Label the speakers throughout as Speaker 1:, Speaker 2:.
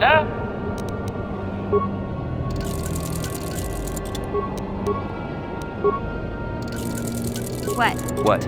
Speaker 1: Master?
Speaker 2: What?
Speaker 3: What?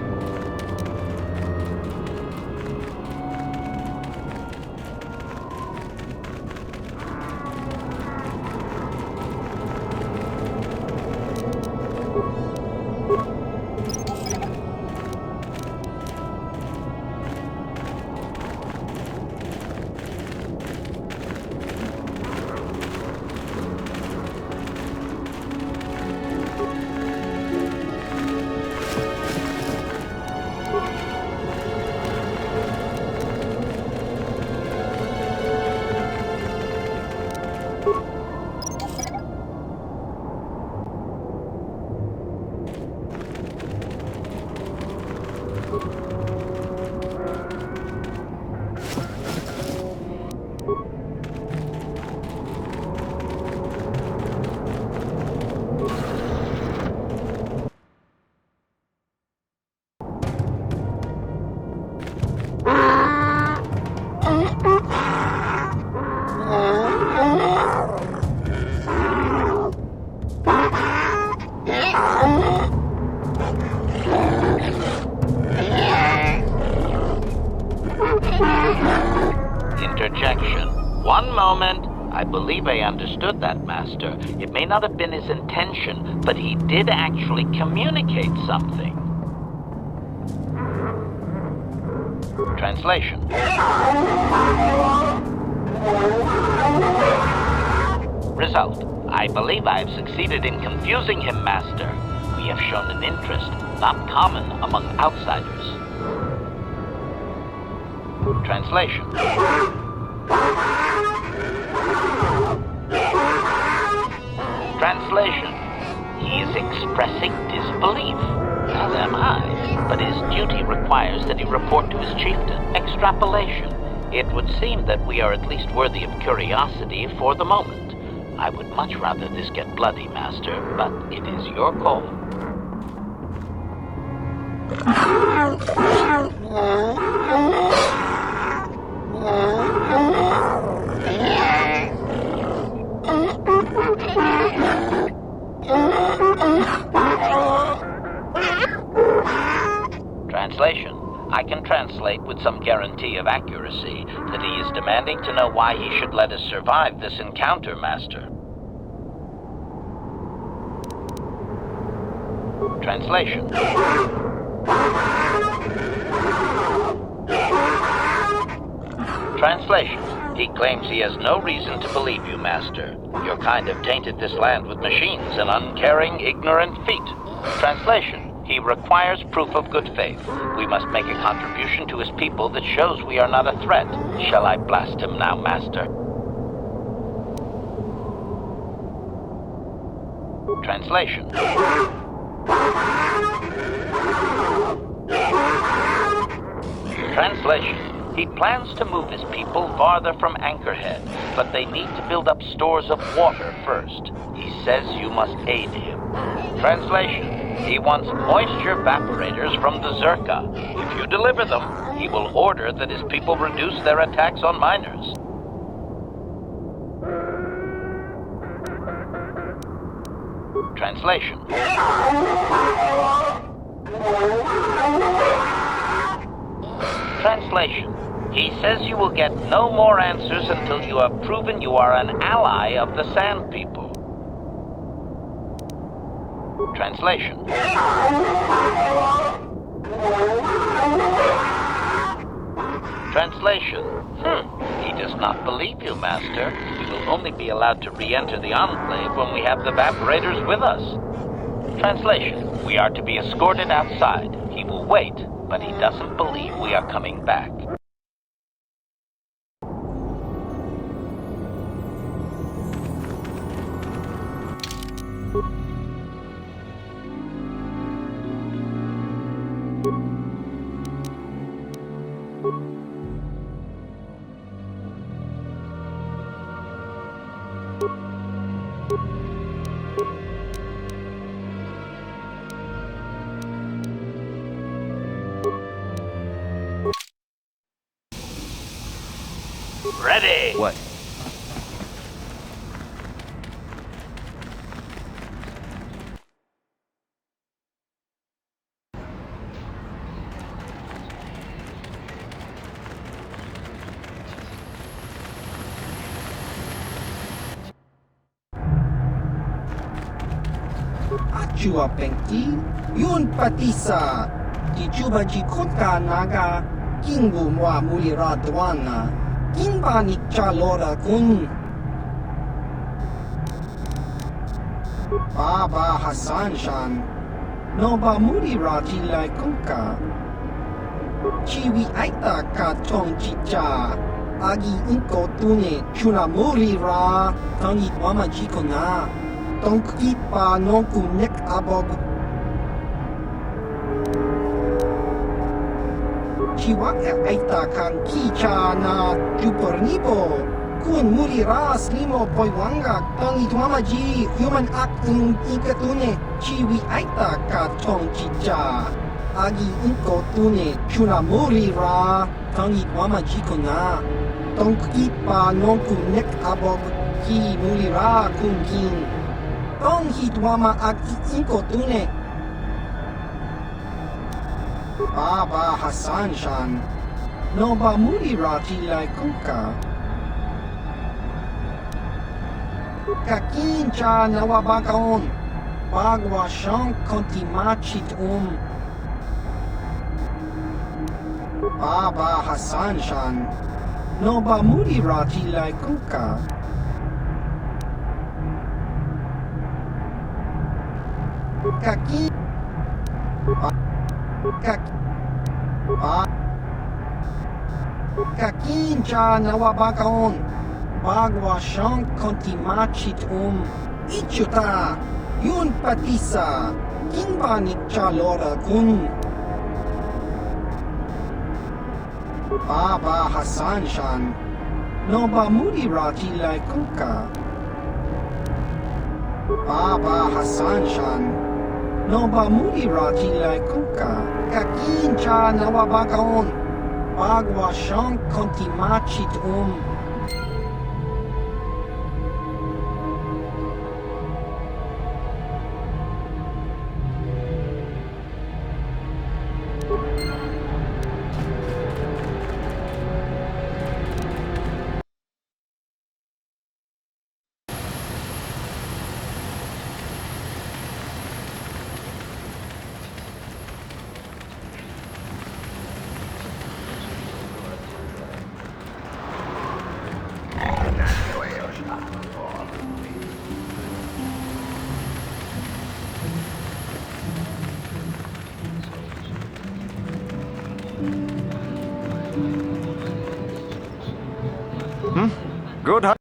Speaker 1: Interjection. One moment. I believe I understood that, Master. It may not have been his intention, but he did actually communicate something. Translation. Result. I believe I have succeeded in confusing him, Master. We have shown an interest not common among outsiders. Translation. Translation. He is expressing disbelief, as am I, but his duty requires that he report to his chieftain. Extrapolation. It would seem that we are at least worthy of curiosity for the moment. I would much rather this get bloody, Master, but it is your call. Translation. I can translate with some guarantee of accuracy that he is demanding to know why he should let us survive this encounter, Master. Translation. Translation. He claims he has no reason to believe you, Master. Your kind have tainted this land with machines and uncaring, ignorant feet. Translation. He requires proof of good faith. We must make a contribution to his people that shows we are not a threat. Shall I blast him now, Master? Translation. Translation. He plans to move his people farther from Anchorhead, but they need to build up stores of water first. He says you must aid him. Translation. He wants moisture vaporators from the Zerka. If you deliver them, he will order that his people reduce their attacks on miners. Translation. Translation. He says you will get no more answers until you have proven you are an ally of the Sand People. Translation. Translation. He does not believe you, Master. We will only be allowed to re-enter the Enclave when we have the vaporators with us. Translation. We are to be escorted outside. He will wait, but he doesn't believe we are coming back. Ready!
Speaker 3: What? chua pengti, yun patisa, di chuba ji kutka naga, kingu mwa mulira dwana, kinba ni chalora kun. Baba Hassan Shan, no ba mulira jilai kunka, chiwi aita ka tong chicha, agi inko tune chuna mulira, tangi wama jiko na. Tong kipa nonku nek abog. Chiwak aita kan kicha na jupornipo. Kun muri ras limo poiwanga tong itwamaji human act in ikatune. Chiwi aita ka tong chicha. Agi inko tune chuna muri ra tong itwamaji ko na. Tong kipa nonku nek abog ki muri ra kun kin. Tong hitwama ag inko tune. Baba Hassan Shan, no ba mulira jilai kunka. Kakin cha nawabakaon, bagwa siyang konti machit Baba Hassan Shan, no ba mulira jilai kunka. Kakincha nawabakaon, bagwa siyang konti machit ichuta, yun patisa, kinba ni chalora kun. Baba Hassan Shan, no ba mulira jilai kunka. Baba Hassan Shan, no ba mulira jilai kunka. Kakincha nawabakaon, bagwa siyang konti machit
Speaker 4: Good.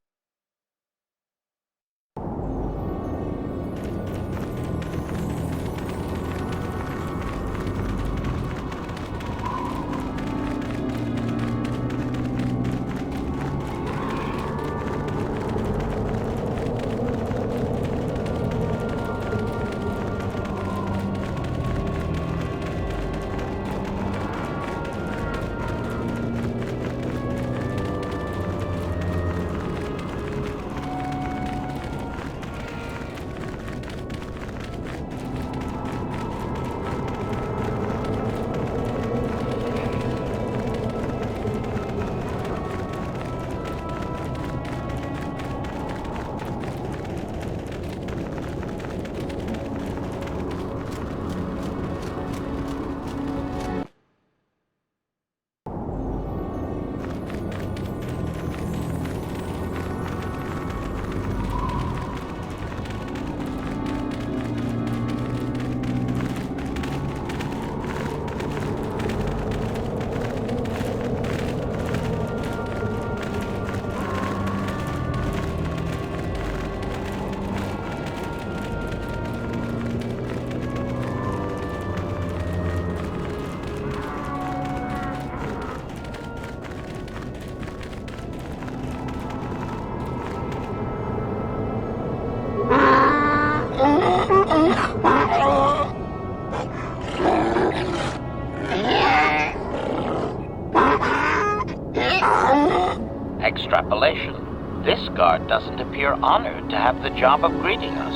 Speaker 1: Extrapolation. This guard doesn't appear honored to have the job of greeting us.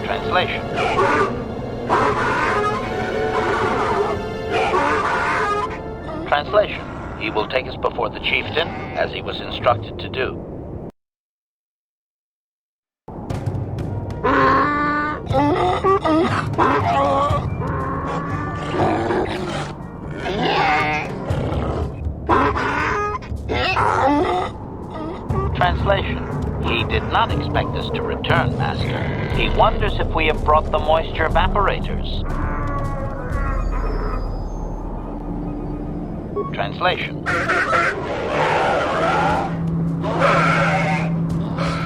Speaker 1: Translation. Translation. He will take us before the chieftain, as he was instructed to do. did not expect us to return, Master. He wonders if we have brought the moisture evaporators. Translation.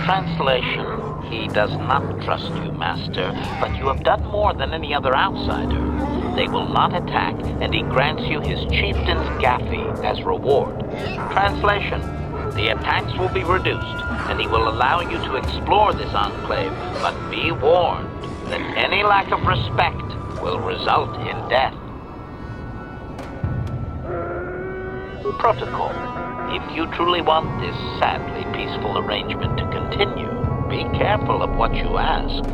Speaker 1: Translation. He does not trust you, Master, but you have done more than any other outsider. They will not attack, and he grants you his chieftain's gaffy as reward. Translation. The attacks will be reduced, and he will allow you to explore this enclave, but be warned that any lack of respect will result in death. Protocol. If you truly want this sadly peaceful arrangement to continue, be careful of what you ask.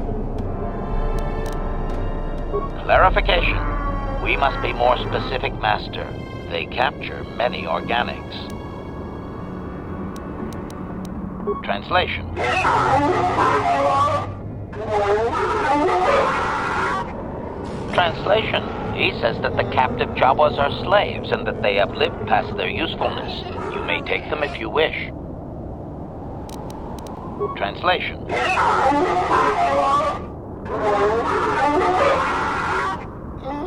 Speaker 1: Clarification. We must be more specific, Master. They capture many organics. Translation. Translation. He says that the captive Jawas are slaves and that they have lived past their usefulness. You may take them if you wish. Translation.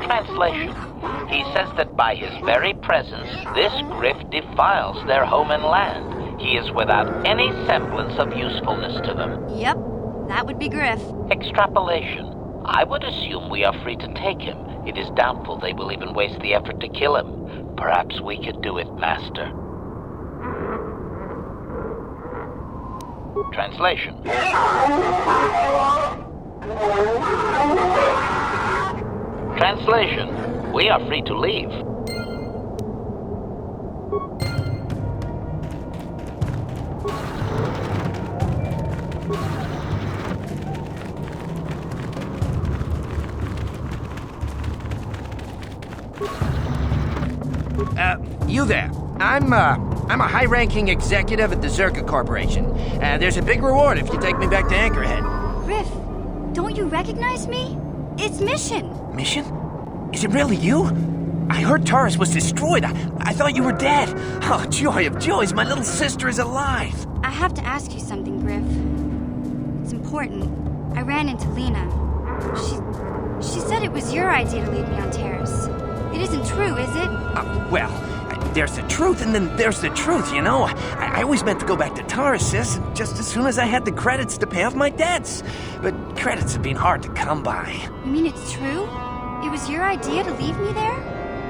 Speaker 1: Translation. He says that by his very presence, this Griff defiles their home and land. He is without any semblance of usefulness to them.
Speaker 2: Yep, that would be Griff.
Speaker 1: Extrapolation. I would assume we are free to take him. It is doubtful they will even waste the effort to kill him. Perhaps we could do it, Master. Translation. Translation. We are free to leave.
Speaker 4: You there. I'm a high-ranking executive at the Zerka Corporation. There's a big reward if you take me back to Anchorhead.
Speaker 2: Griff, don't you recognize me? It's Mission.
Speaker 4: Mission? Is it really you? I heard Taurus was destroyed. I thought you were dead. Oh, joy of joys, my little sister is alive.
Speaker 2: I have to ask you something, Griff. It's important. I ran into Lena. She said it was your idea to leave me on Terrace. It isn't true, is it?
Speaker 4: Well, there's the truth and then there's the truth, you know? I always meant to go back to Taurus, sis, just as soon as I had the credits to pay off my debts. But credits have been hard to come by.
Speaker 2: You mean it's true? It was your idea to leave me there?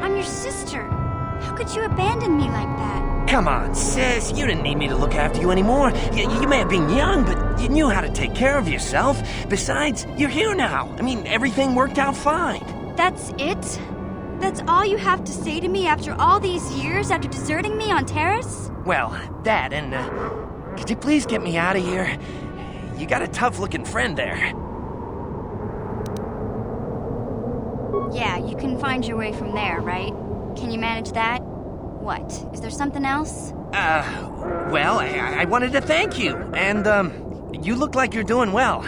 Speaker 2: I'm your sister. How could you abandon me like that?
Speaker 4: Come on, sis, you didn't need me to look after you anymore. You may have been young, but you knew how to take care of yourself. Besides, you're here now. I mean, everything worked out fine.
Speaker 2: That's it? That's all you have to say to me after all these years, after deserting me on Terrace?
Speaker 4: Well, that and, could you please get me out of here? You got a tough-looking friend there.
Speaker 2: Yeah, you can find your way from there, right? Can you manage that? What? Is there something else?
Speaker 4: Well, I wanted to thank you, and, you look like you're doing well.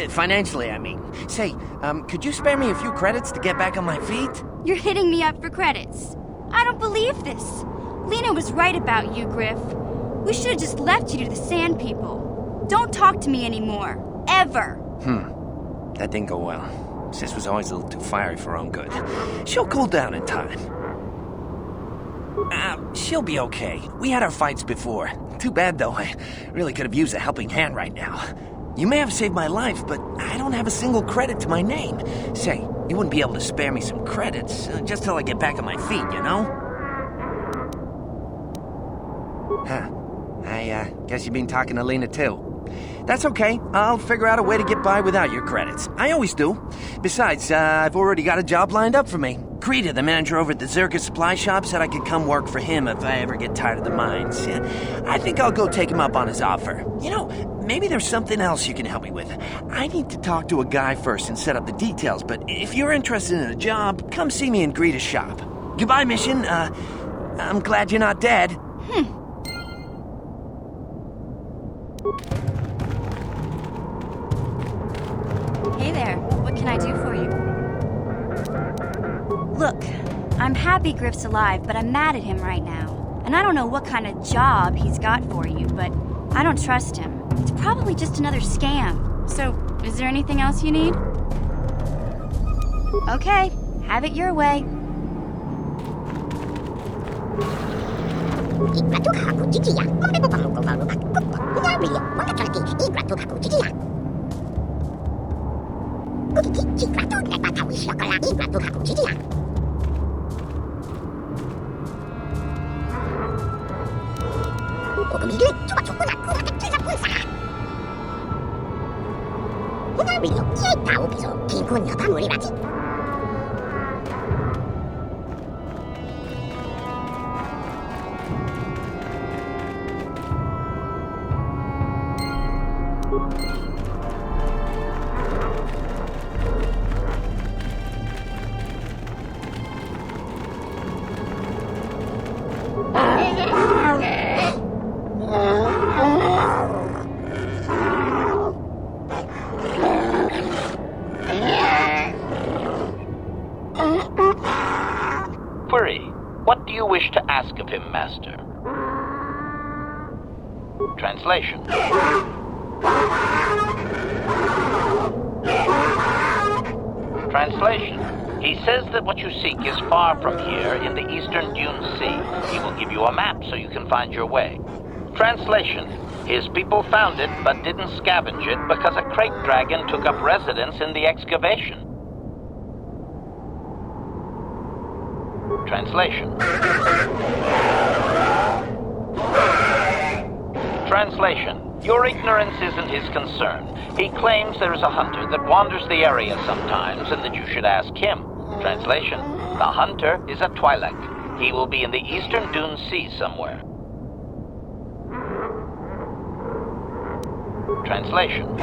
Speaker 4: Financially, I mean. Say, could you spare me a few credits to get back on my feet?
Speaker 2: You're hitting me up for credits. I don't believe this. Lena was right about you, Griff. We should have just left you to the Sand People. Don't talk to me anymore. Ever.
Speaker 4: That didn't go well. Sis was always a little too fiery for her own good. She'll cool down in time. She'll be okay. We had our fights before. Too bad, though. I really could have used a helping hand right now. You may have saved my life, but I don't have a single credit to my name. Say, you wouldn't be able to spare me some credits, just till I get back on my feet, you know? Huh. I guess you've been talking to Lena, too. That's okay. I'll figure out a way to get by without your credits. I always do. Besides, I've already got a job lined up for me. Krita, the manager over at the Zerka supply shop, said I could come work for him if I ever get tired of the mines. Yeah, I think I'll go take him up on his offer. You know, maybe there's something else you can help me with. I need to talk to a guy first and set up the details, but if you're interested in a job, come see me in Greta's shop. Goodbye, Mission. I'm glad you're not dead.
Speaker 2: Hey there, what can I do for you? Look, I'm happy Griff's alive, but I'm mad at him right now. And I don't know what kind of job he's got for you, but I don't trust him. It's probably just another scam. So, is there anything else you need? Okay, have it your way.
Speaker 1: Query, what do you wish to ask of him, Master? Translation. Translation. He says that what you seek is far from here in the Eastern Dune Sea. He will give you a map so you can find your way. Translation. His people found it but didn't scavenge it because a crate dragon took up residence in the excavation. Translation. Translation. Your ignorance isn't his concern. He claims there is a hunter that wanders the area sometimes and that you should ask him. Translation. The hunter is a Twi'lek. He will be in the Eastern Dune Sea somewhere. Translation.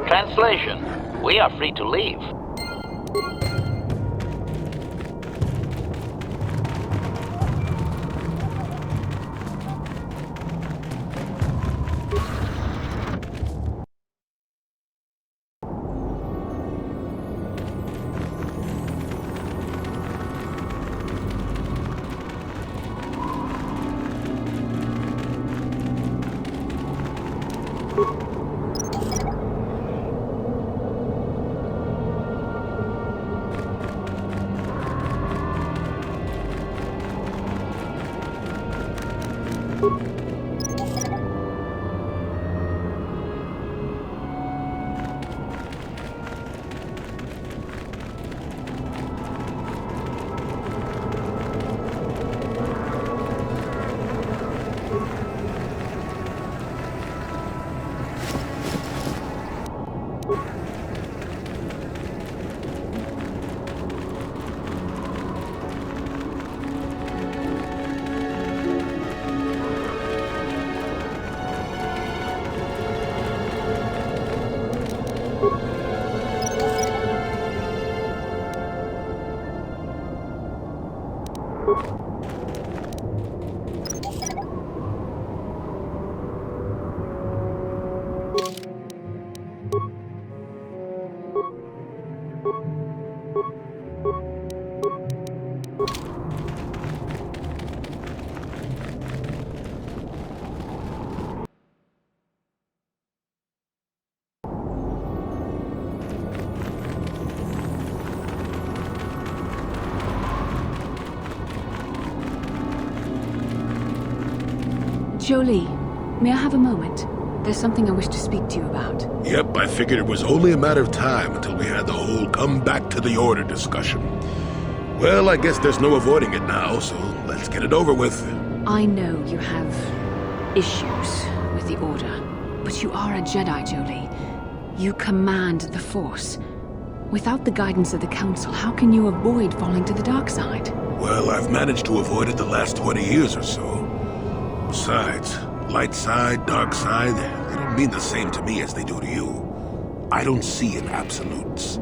Speaker 1: Translation. We are free to leave.
Speaker 5: Jolie, may I have a moment? There's something I wish to speak to you about.
Speaker 6: Yep, I figured it was only a matter of time until we had the whole come back to the order discussion. Well, I guess there's no avoiding it now, so let's get it over with.
Speaker 5: I know you have issues with the order, but you are a Jedi, Jolie. You command the Force. Without the guidance of the Council, how can you avoid falling to the dark side?
Speaker 6: Well, I've managed to avoid it the last 20 years or so. Besides, light side, dark side, they don't mean the same to me as they do to you. I don't see in absolutes.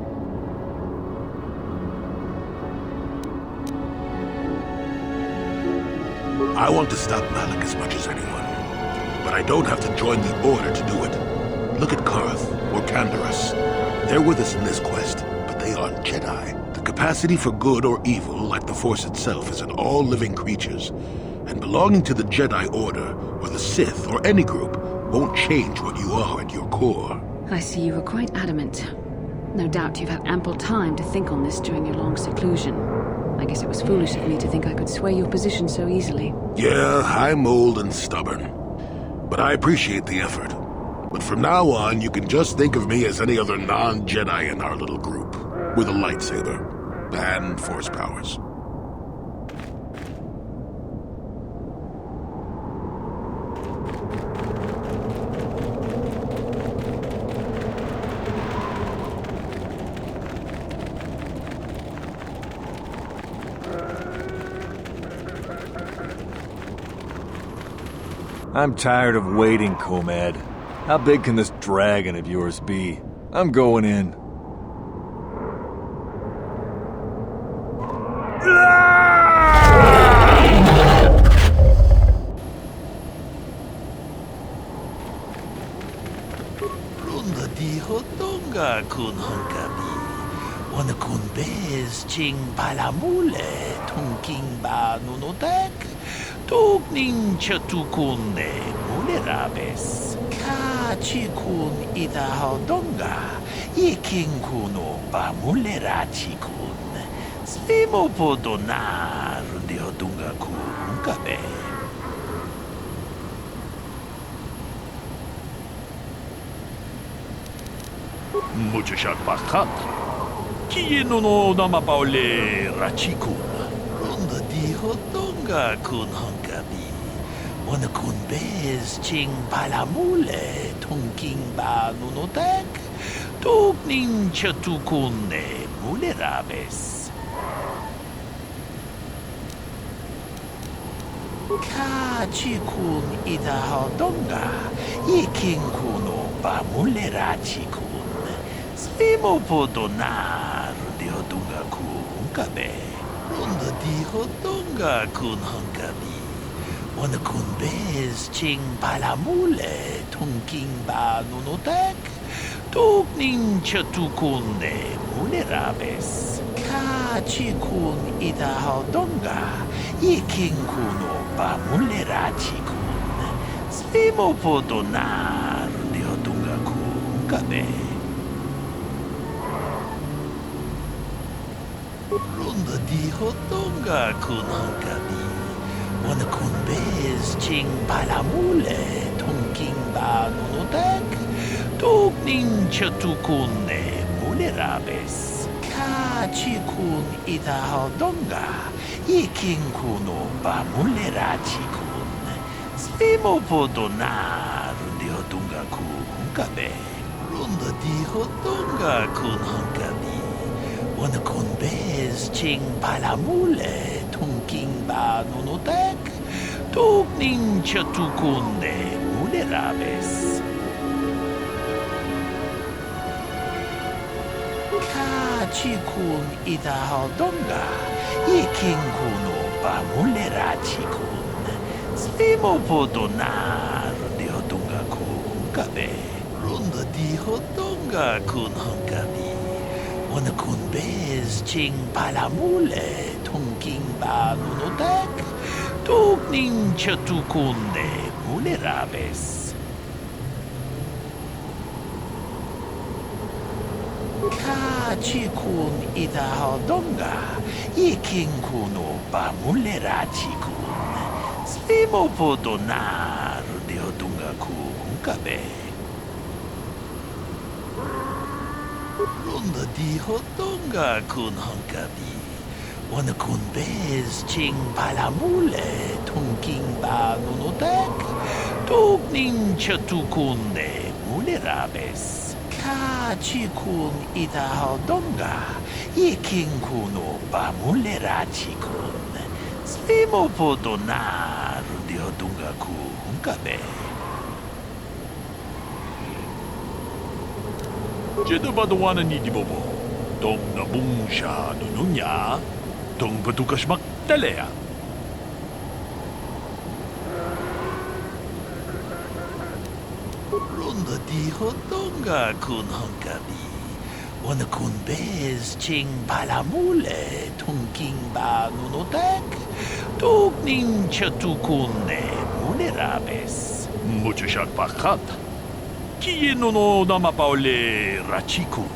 Speaker 6: I want to stop Malik as much as anyone, but I don't have to join the Order to do it. Look at Karth or Canderous. They're with us in this quest, but they aren't Jedi. The capacity for good or evil, like the Force itself, is in all living creatures. And and belonging to the Jedi Order, or the Sith, or any group, won't change what you are at your core.
Speaker 5: I see you were quite adamant. No doubt you've had ample time to think on this during your long seclusion. I guess it was foolish of me to think I could sway your position so easily.
Speaker 6: Yeah, I'm old and stubborn. But I appreciate the effort. But from now on, you can just think of me as any other non-Jedi in our little group, with a lightsaber and force powers.
Speaker 7: I'm tired of waiting, Comad. How big can this dragon of yours be? I'm going in.
Speaker 8: Runda di hotonga kun honkabi. Wana kun bez ching palamule tunking ba nunotek. Tugning chatukune mulerabes. Ka chikun ida hodonga. Iking kuno ba mulera chikun. Slimo podona rundi hodunga kun kabe. Muchashat bakat. Kieno no namapaule rachikun. Runda di hodonga kun honkabi. Wana kun bez ching palamule tunking ba nunotek. Tugning chatukune mulerabes. Ka chikun ida hodonga. Iking kuno ba mulera chikun. Slimo podona rundi hodunga kun kabe. Runda di hodonga kun honkabi. Wana kun bez ching palamule tunking ba nunotek. Tugning chatukune mulerabes. Ka chikun ida hodonga. Iking kuno ba mulera chikun. Slimo podona rundi hodunga kun kabe. Runda di hodonga kun honkabi. Wana kun bez ching palamule tunking ba nunotek. Tugning chatukune mulerabes. Ka chikun ida hodonga. Iking kuno ba mulera chikun. Slimo podona rundi hodunga kun kabe. Runda di hodonga kun honkabi. Wana kun bez ching palamule tunking ba nunotek. Tugning chatukune mulerabes. Ka chikun ida hodonga. Iking kuno ba mulera chikun. Slimo podona rundi hodunga kun kabe. Runda di hodonga kun honkabi. Wana kun bez ching palamule tunking ba nunotek. Tugning chatukune mulerabes. Ka chikun ida hodonga. Iking kuno ba mulera chikun. Slimo podona rundi hodunga kun kabe. Runda di hodonga kun honkabi. Wana kun bez ching palamule tunking ba nunotek. Tugning chatukune mulerabes. Ka chikun ida hodonga. Iking kuno ba mulera chikun. Slimo podona rundi hodunga kun kabe.
Speaker 9: Jedi baduana ni di bobo. Dong na bungsha nununya. Dong batukas maktalea.
Speaker 8: Runda di hodonga kun honkabi. Wanakun bez ching palamule tunking ba nunotek. Tugning chatukune munerabes.
Speaker 9: Mucho shot pakat. Kie no namapaule rachikun.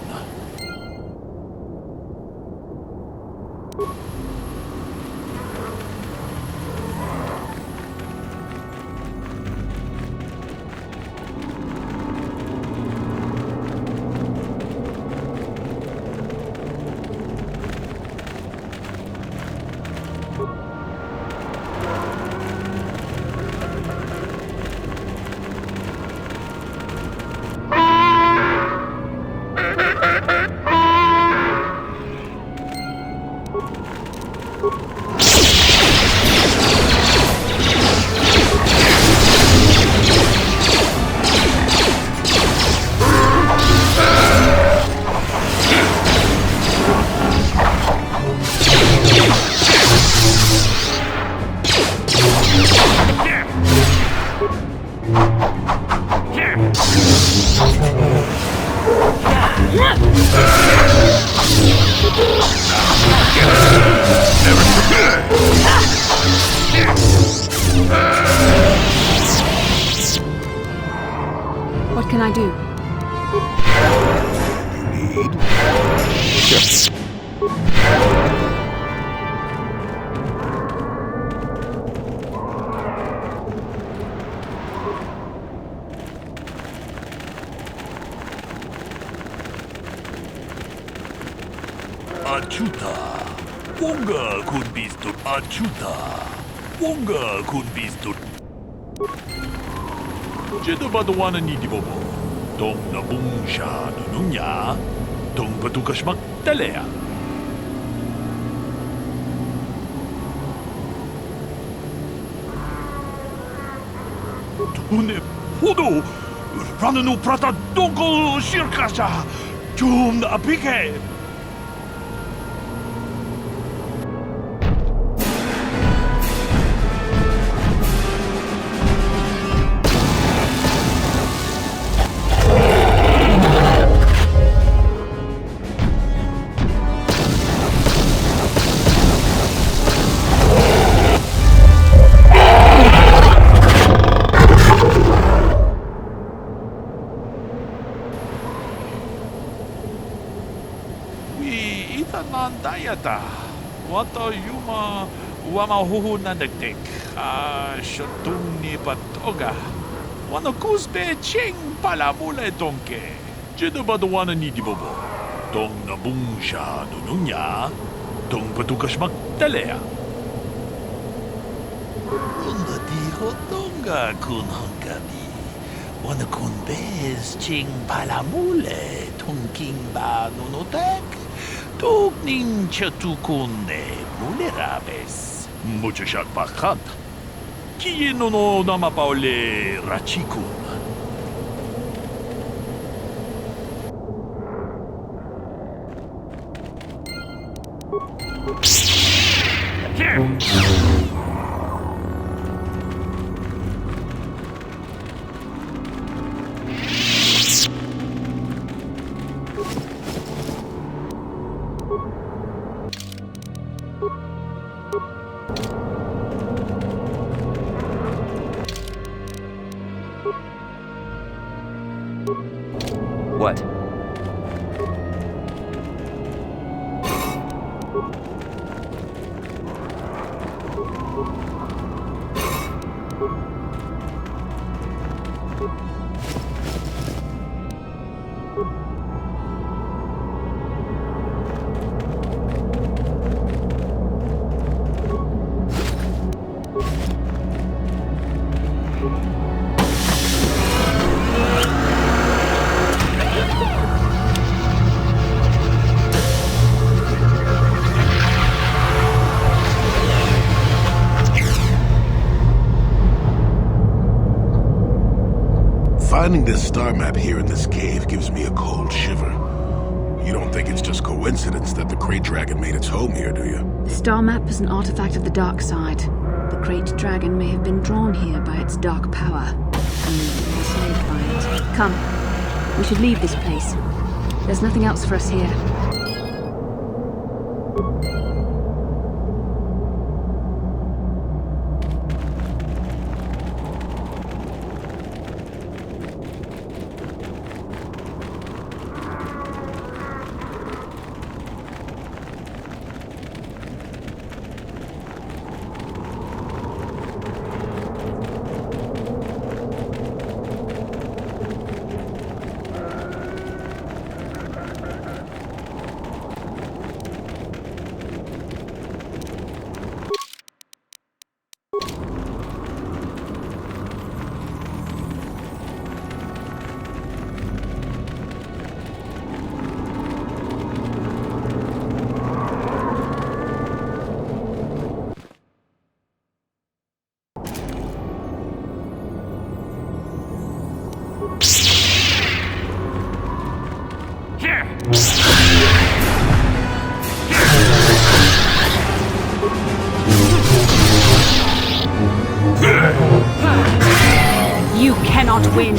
Speaker 5: What can I do?
Speaker 9: Achuta. Wonga kun bistud. Achuta. Wonga kun bistud. Jedi badawana ni dibobo. Dong na bungsha nununya. Dong patukas magtalea. Tune hudo. Rananu prata dongol shirkasha. Jum na apike. Dayata. Wata yuma wamahuhu na dagdig. Shotung ni patoga. Wana kusbe ching palamula tonke. Jeda badawana ni dibobo. Tong nabungsha nununya. Tong patukas magtalea.
Speaker 8: Unda di hotonga kun hankabi. Wana kun bez ching palamule tunking ba nunotek. Tugning chatukune munerabes.
Speaker 9: Mucho shot pakat. Kie no namapaule rachikun.
Speaker 4: What?
Speaker 6: Finding this star map here in this cave gives me a cold shiver. You don't think it's just coincidence that the Great Dragon made its home here, do you?
Speaker 5: The star map is an artifact of the dark side. The great dragon may have been drawn here by its dark power, and enslaved by it. Come, we should leave this place. There's nothing else for us here. You cannot win.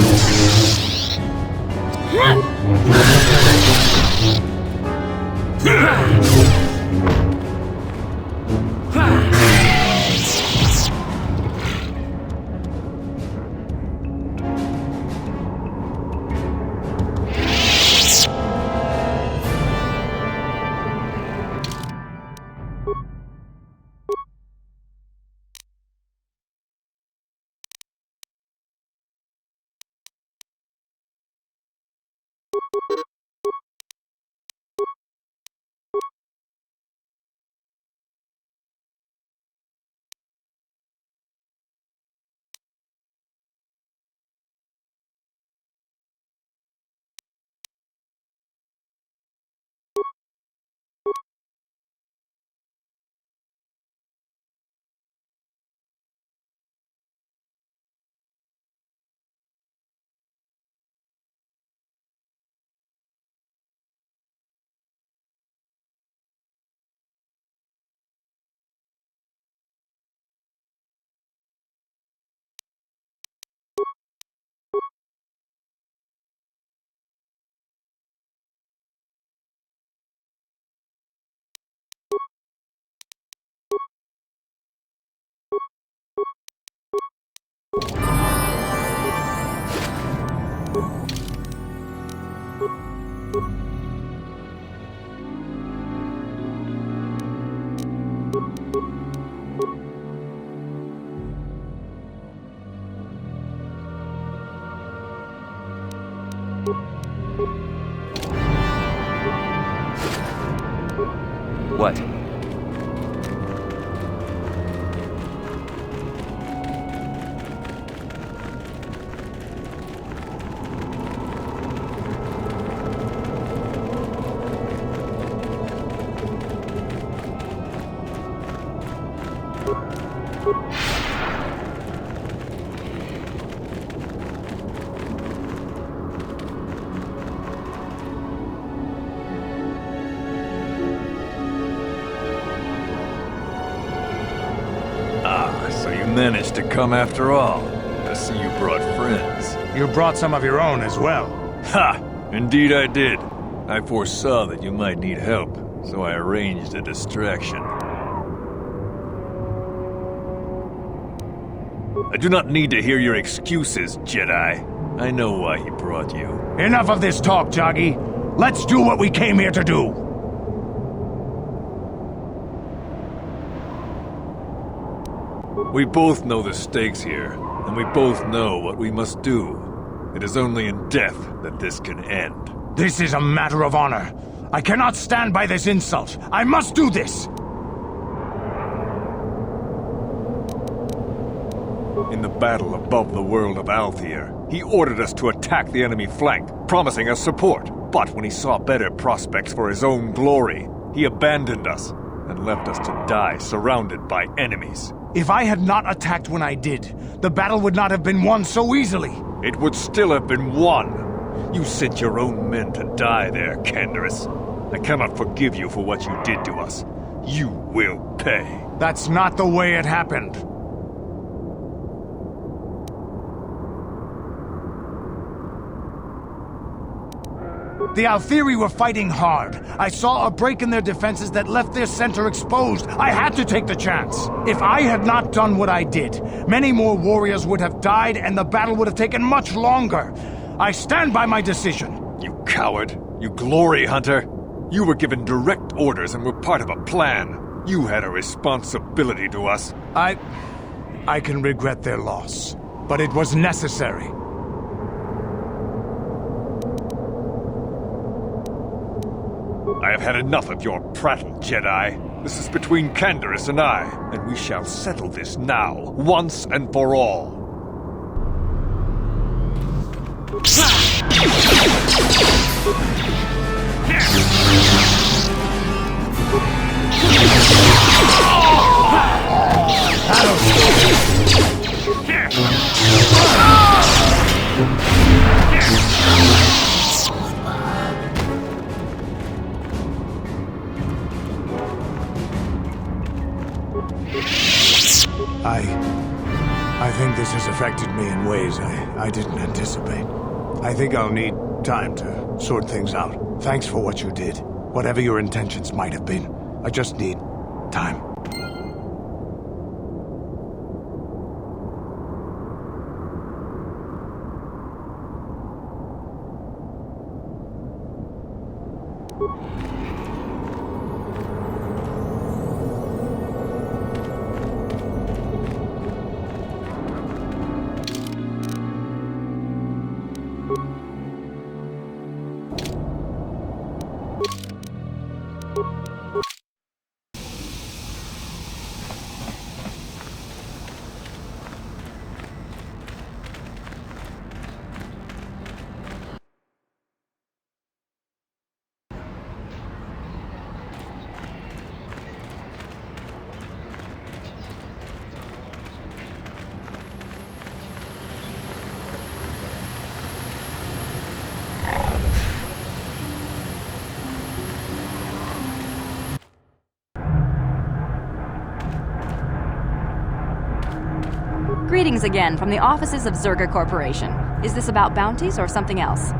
Speaker 4: What?
Speaker 7: So you managed to come after all. I see you brought friends.
Speaker 10: You brought some of your own as well.
Speaker 7: Ha! Indeed I did. I foresaw that you might need help, so I arranged a distraction. I do not need to hear your excuses, Jedi. I know why he brought you.
Speaker 10: Enough of this talk, Joggy. Let's do what we came here to do.
Speaker 7: We both know the stakes here, and we both know what we must do. It is only in death that this can end.
Speaker 10: This is a matter of honor. I cannot stand by this insult. I must do this!
Speaker 7: In the battle above the world of Althir, he ordered us to attack the enemy flank, promising us support. But when he saw better prospects for his own glory, he abandoned us and left us to die surrounded by enemies.
Speaker 10: If I had not attacked when I did, the battle would not have been won so easily.
Speaker 7: It would still have been won. You sent your own men to die there, Canderous. I cannot forgive you for what you did to us. You will pay.
Speaker 10: That's not the way it happened. The Althiri were fighting hard. I saw a break in their defenses that left their center exposed. I had to take the chance. If I had not done what I did, many more warriors would have died and the battle would have taken much longer. I stand by my decision.
Speaker 7: You coward. You glory hunter. You were given direct orders and were part of a plan. You had a responsibility to us.
Speaker 10: I can regret their loss, but it was necessary.
Speaker 7: I have had enough of your prattle, Jedi. This is between Canderous and I, and we shall settle this now, once and for all.
Speaker 10: I think this has affected me in ways I didn't anticipate. I think I'll need time to sort things out. Thanks for what you did. Whatever your intentions might have been. I just need time.
Speaker 11: Greetings again from the offices of Zerga Corporation. Is this about bounties or something else?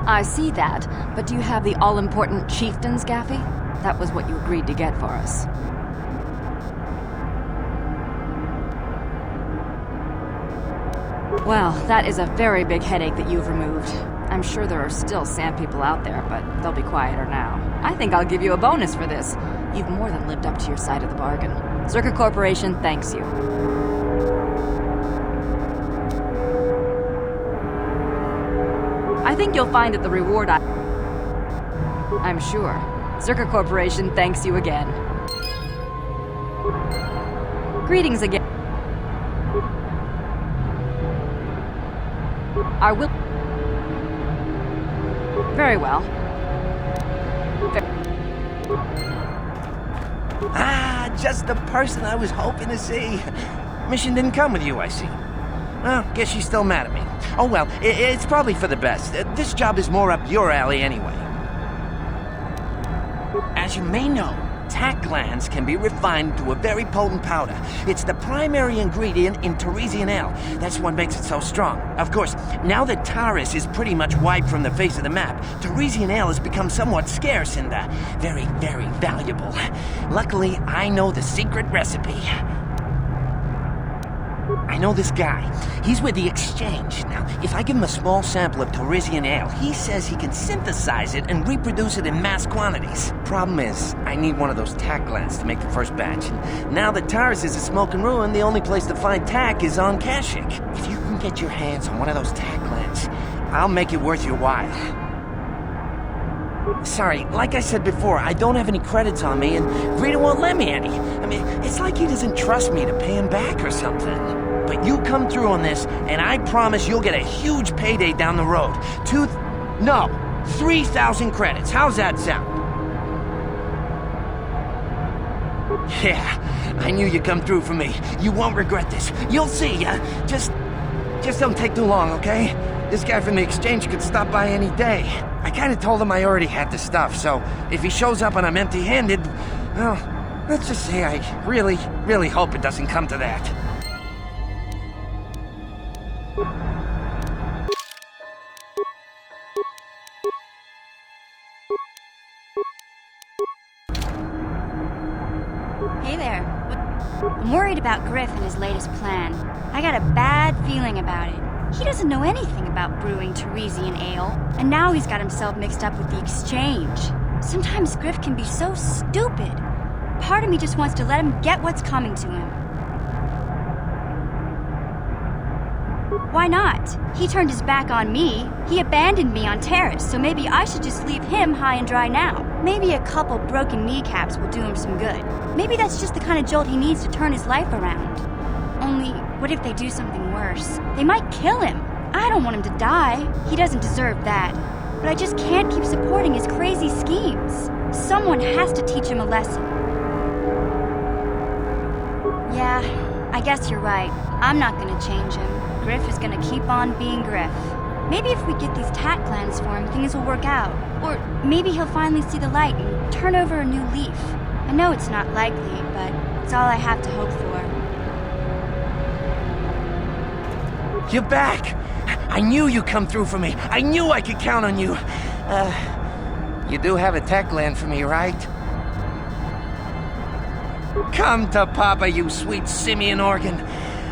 Speaker 11: I see that, but do you have the all-important chieftains, Gaffy? That was what you agreed to get for us. Well, that is a very big headache that you've removed. I'm sure there are still sand people out there, but they'll be quieter now. I think I'll give you a bonus for this. You've more than lived up to your side of the bargain. Zerga Corporation thanks you. I think you'll find that the reward I'm sure. Zerga Corporation thanks you again. Greetings again. I will... Very well.
Speaker 4: Just the person I was hoping to see. Mission didn't come with you, I see. Well, guess she's still mad at me. Oh well, it's probably for the best. This job is more up your alley anyway. As you may know, tack glands can be refined to a very potent powder. It's the primary ingredient in Teresian ale. That's what makes it so strong. Of course, now that Taris is pretty much wiped from the face of the map, Teresian ale has become somewhat scarce and very, very valuable. Luckily, I know the secret recipe. I know this guy. He's with the Exchange. Now, if I give him a small sample of Teresian ale, he says he can synthesize it and reproduce it in mass quantities. Problem is, I need one of those tack glands to make the first batch. And now that Taris is a smoking ruin, the only place to find tack is on Kashyyyk. If you can get your hands on one of those tack glands, I'll make it worth your while. Sorry, like I said before, I don't have any credits on me, and Rita won't let me any. I mean, it's like he doesn't trust me to pay him back or something. But you come through on this, and I promise you'll get a huge payday down the road. 3,000 credits. How's that sound? Yeah, I knew you'd come through for me. You won't regret this. You'll see. Just don't take too long, okay? This guy from the Exchange could stop by any day. I kind of told him I already had the stuff, so if he shows up and I'm empty-handed, well, let's just say I really, really hope it doesn't come to that.
Speaker 2: Hey there. I'm worried about Griff and his latest plan. I got a bad feeling about it. He doesn't know anything about brewing Teresian ale, and now he's got himself mixed up with the exchange. Sometimes Griff can be so stupid. Part of me just wants to let him get what's coming to him. Why not? He turned his back on me. He abandoned me on Terrace, so maybe I should just leave him high and dry now. Maybe a couple broken kneecaps will do him some good. Maybe that's just the kind of jolt he needs to turn his life around. Only, what if they do something worse? They might kill him. I don't want him to die. He doesn't deserve that. But I just can't keep supporting his crazy schemes. Someone has to teach him a lesson. Yeah, I guess you're right. I'm not gonna change him. Griff is gonna keep on being Griff. Maybe if we get these tack plans for him, things will work out. Or maybe he'll finally see the light and turn over a new leaf. I know it's not likely, but it's all I have to hope for.
Speaker 4: You're back! I knew you'd come through for me. I knew I could count on you. You do have a tech land for me, right? Come to Papa, you sweet simian organ.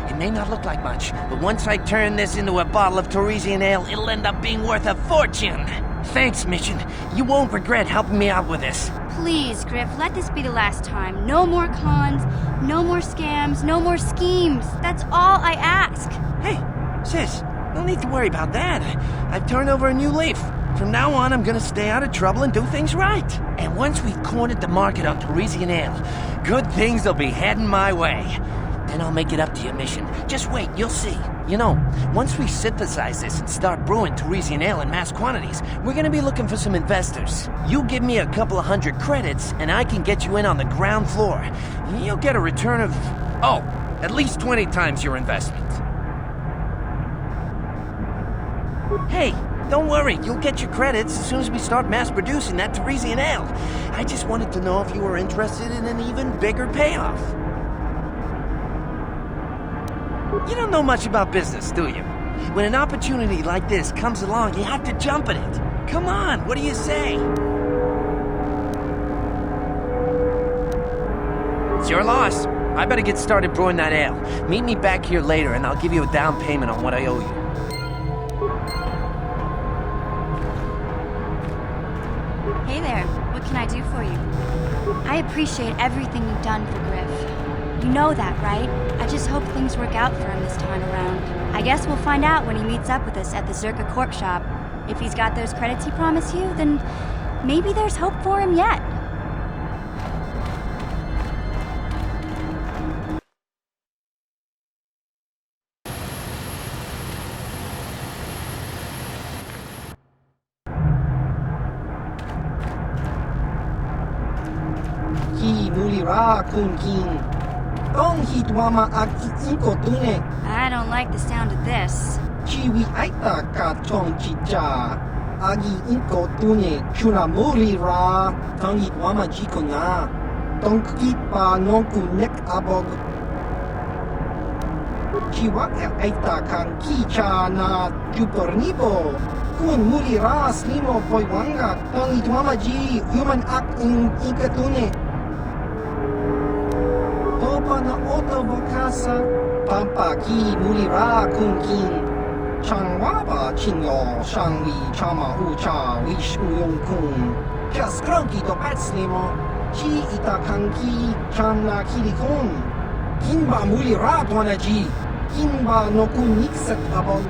Speaker 4: It may not look like much, but once I turn this into a bottle of Teresian ale, it'll end up being worth a fortune. Thanks, Mission. You won't regret helping me out with this.
Speaker 2: Please, Griff, let this be the last time. No more cons, no more scams, no more schemes. That's all I ask.
Speaker 4: Hey, sis, no need to worry about that. I've turned over a new leaf. From now on, I'm gonna stay out of trouble and do things right. And once we've cornered the market on Teresian ale, good things will be heading my way. Then I'll make it up to you, Mission. Just wait, you'll see. You know, once we synthesize this and start brewing Teresian ale in mass quantities, we're gonna be looking for some investors. You give me a couple of 100 credits, and I can get you in on the ground floor. You'll get a return of, at least 20 times your investment. Hey, don't worry, you'll get your credits as soon as we start mass producing that Teresian ale. I just wanted to know if you were interested in an even bigger payoff. You don't know much about business, do you? When an opportunity like this comes along, you have to jump at it. Come on, what do you say? It's your loss. I better get started brewing that ale. Meet me back here later and I'll give you a down payment on what I owe you.
Speaker 2: Hey there, what can I do for you? I appreciate everything you've done for Griff. You know that, right? I just hope things work out for him this time around. I guess we'll find out when he meets up with us at the Zerka Corp shop. If he's got those credits he promised you, then maybe there's hope for him yet.
Speaker 3: Ki mulira kun kin. Tong hitwama ag iinko tune.
Speaker 2: I don't like the sound of this.
Speaker 3: Chiwi aita ka chong chicha. Agi inko tune chuna mulira. Tong hitwama jiko na. Tong kipa nonku nek abog. Chiwa aita kan kicha na jupornibo. Kun mulira slimo poiwanga. Tong hitwama ji human act in ikatune. Topa na oto vakasa, pampa ki mulira kun kin. Changwaba chinyo, shangwi chama ucha, wish uyong kun. Just cronky to patslimo, chi ita kanki, channa kilikon. Kinba mulira tuanaji, kinba no kun nikset abog.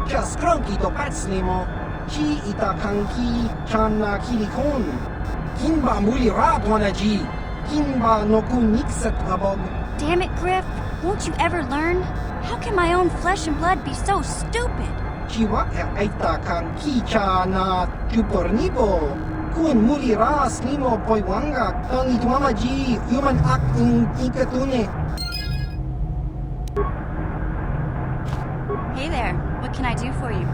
Speaker 3: Just cronky to patslimo, chi ita kanki channa kilikon. Kinba mulira tuanaji. Kinba no kun nikset abog.
Speaker 2: Damn it, Griff. Won't you ever learn? How can my own flesh and blood be so stupid?
Speaker 3: Chiwa aita kanki chana jupornibo. Kun mulira slimo poiwanga. Tangi tuamaji human act in ikatune.
Speaker 2: Hey there, what can I do for you?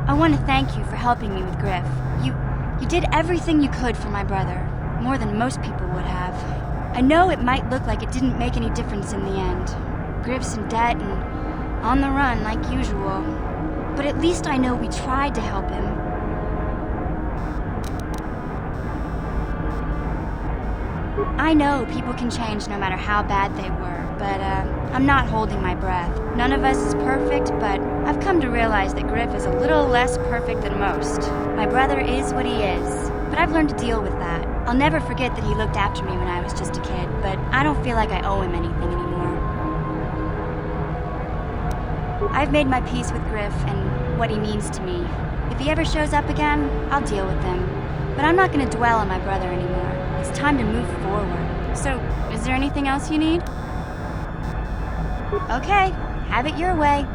Speaker 2: I want to thank you for helping me with Griff. You did everything you could for my brother, more than most people would have. I know it might look like it didn't make any difference in the end. Griff's in debt and on the run like usual. But at least I know we tried to help him. I know people can change no matter how bad they were, but I'm not holding my breath. None of us is perfect, but I've come to realize that Griff is a little less perfect than most. My brother is what he is, but I've learned to deal with that. I'll never forget that he looked after me when I was just a kid, but I don't feel like I owe him anything anymore. I've made my peace with Griff and what he means to me. If he ever shows up again, I'll deal with him. But I'm not going to dwell on my brother anymore. It's time to move forward. So, is there anything else you need? Okay, have it your way.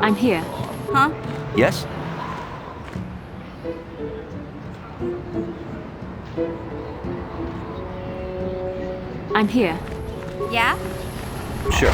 Speaker 5: I'm here.
Speaker 2: Huh?
Speaker 4: Yes?
Speaker 5: I'm here.
Speaker 2: Yeah?
Speaker 4: Sure.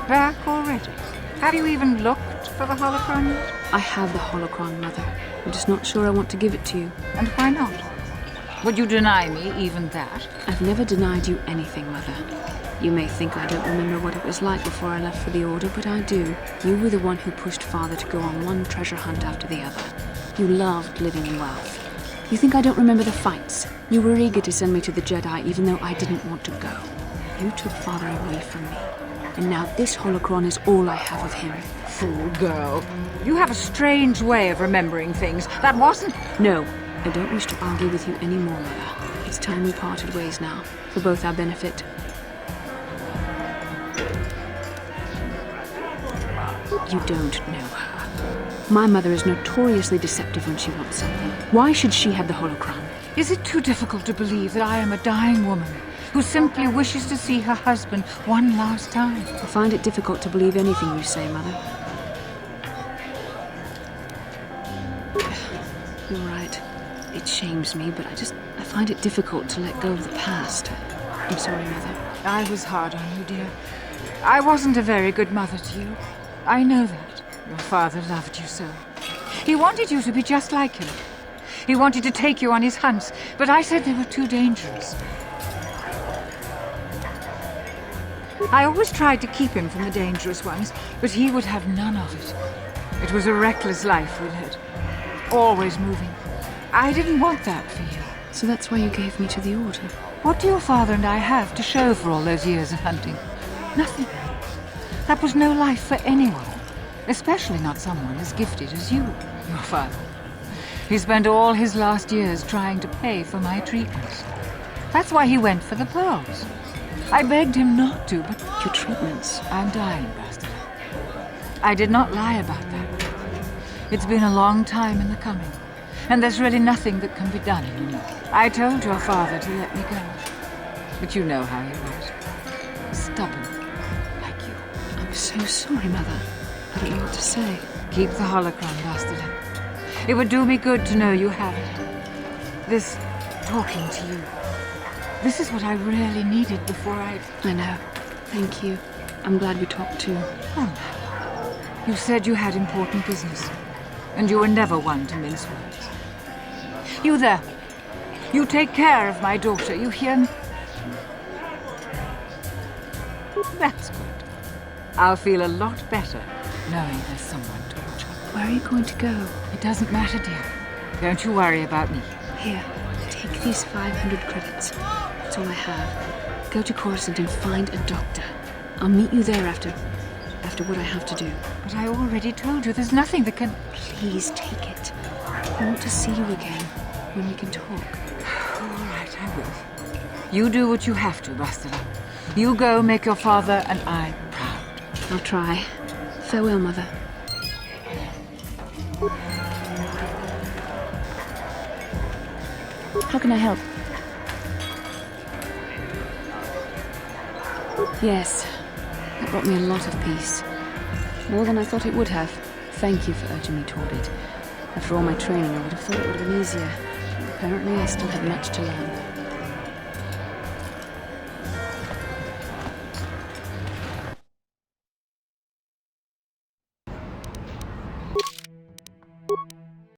Speaker 12: Back already? Have you even looked for the holocron yet?
Speaker 5: I have the holocron, Mother. I'm just not sure I want to give it to you.
Speaker 12: And why not? Would you deny me even that?
Speaker 5: I've never denied you anything, Mother. You may think I don't remember what it was like before I left for the Order, but I do. You were the one who pushed Father to go on one treasure hunt after the other. You loved living in wealth. You think I don't remember the fights? You were eager to send me to the Jedi even though I didn't want to go. You took Father away from me. And now this holocron is all I have of him.
Speaker 12: Fool girl. You have a strange way of remembering things. That wasn't...
Speaker 5: No, I don't wish to argue with you anymore, Mother. It's time we parted ways now, for both our benefit. You don't know her. My mother is notoriously deceptive when she wants something. Why should she have the holocron?
Speaker 12: Is it too difficult to believe that I am a dying woman who simply wishes to see her husband one last time?
Speaker 5: I find it difficult to believe anything you say, Mother. You're right. It shames me, but I find it difficult to let go of the past. I'm sorry, Mother.
Speaker 12: I was hard on you, dear. I wasn't a very good mother to you. I know that. Your father loved you so. He wanted you to be just like him. He wanted to take you on his hunts, but I said they were too dangerous. I always tried to keep him from the dangerous ones, but he would have none of it. It was a reckless life we led. Always moving. I didn't want that for you.
Speaker 5: So that's why you gave me to the Order?
Speaker 12: What do your father and I have to show for all those years of hunting? Nothing. That was no life for anyone. Especially not someone as gifted as you, your father. He spent all his last years trying to pay for my treatments. That's why he went for the pearls. I begged him not to, but...
Speaker 5: Your treatments?
Speaker 12: I'm dying, bastard. I did not lie about that. It's been a long time in the coming, and there's really nothing that can be done anymore. I told your father to let me go, but you know how he was. Stubborn, like you.
Speaker 5: I'm so sorry, Mother. I don't know what to say.
Speaker 12: Keep the holocron, bastard. It would do me good to know you have it. This talking to you. This is what I really needed before I
Speaker 5: know. Thank you. I'm glad we talked too.
Speaker 12: Oh, you said you had important business, and you were never one to mince words. You there. You take care of my daughter, you hear me? That's good. I'll feel a lot better knowing there's someone to watch her.
Speaker 5: Where are you going to go?
Speaker 12: It doesn't matter, dear. Don't you worry about me.
Speaker 5: Here, take these 500 credits. That's all I have. Go to Coruscant and find a doctor. I'll meet you there after what I have to do.
Speaker 12: But I already told you there's nothing that can...
Speaker 5: Please take it. I want to see you again when we can talk.
Speaker 12: All right, I will. You do what you have to, Bastila. You go make your father and I proud.
Speaker 5: I'll try. Farewell, Mother. How can I help? Yes. That brought me a lot of peace. More than I thought it would have. Thank you for urging me toward it. After all my training, I would have thought it would have been easier. Apparently, I still have much to learn.